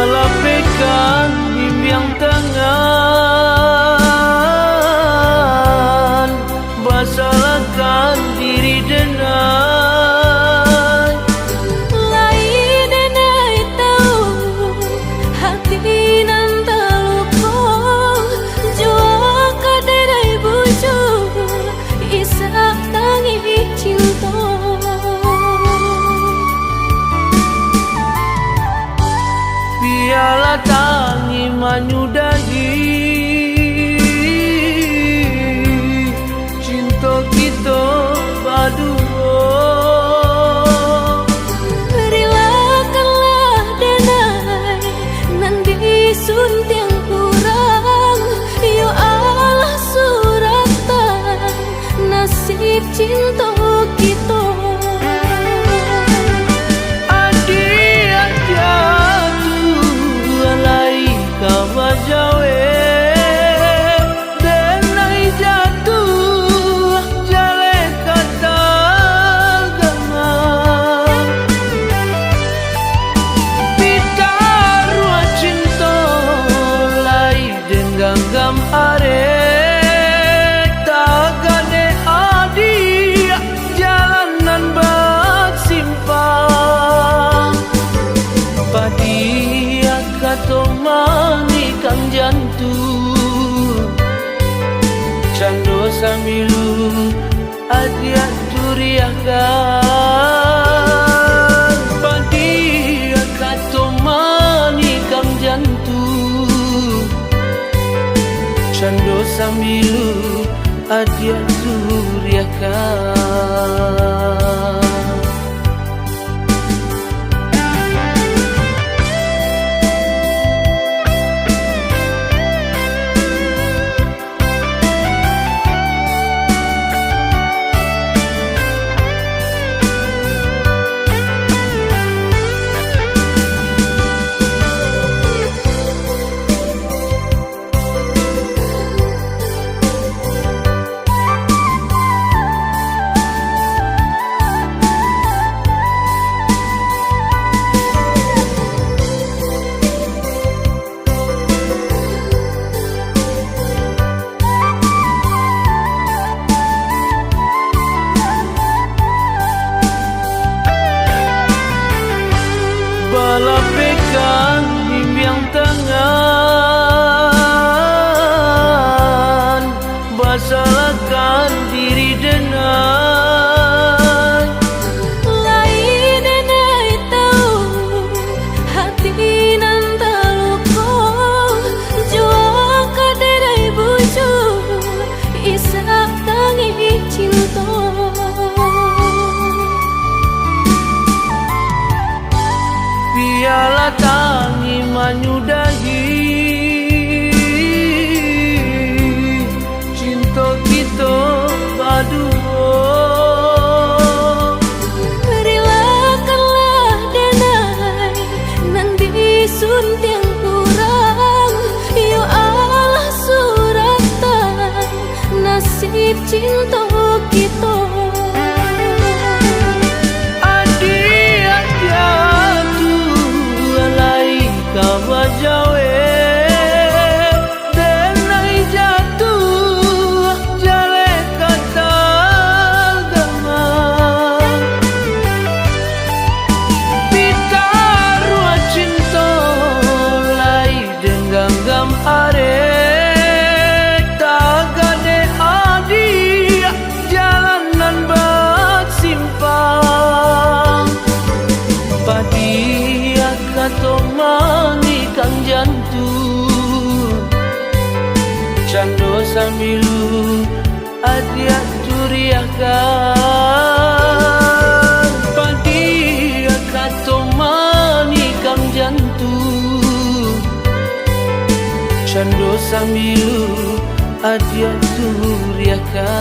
balapekan bimbang tangan, basalahkan diri denai. Lain denai tahu hati nan terluka, jua kaderai bujur isak tangi cinta. Biarlah tangi menyudahi cinta kita berdua. Relakanlah denai nan disunting kurang, yo Allah suratan nasib cinta kita. Gam are tagane adi jalanan bersimpang, padia kato manikan jantung, cando samilu adia curiakan, padia kato manikan jantung, cando samilu adia curiakan. Balapekan bimbang tangan, basalahkan diri denai. Lain denai tahu hati nan terluka, jua kaderai bujur isak tangi cinta. Biarlah tangi menyudahi cinta kita berdua. Relakanlah denai nan disunting kurang, yo Allah suratan nasib cinta kita. Kato manikan jantung, cando samilu adia curiakan, padia kato manikan jantung, cando samilu adia curiakan.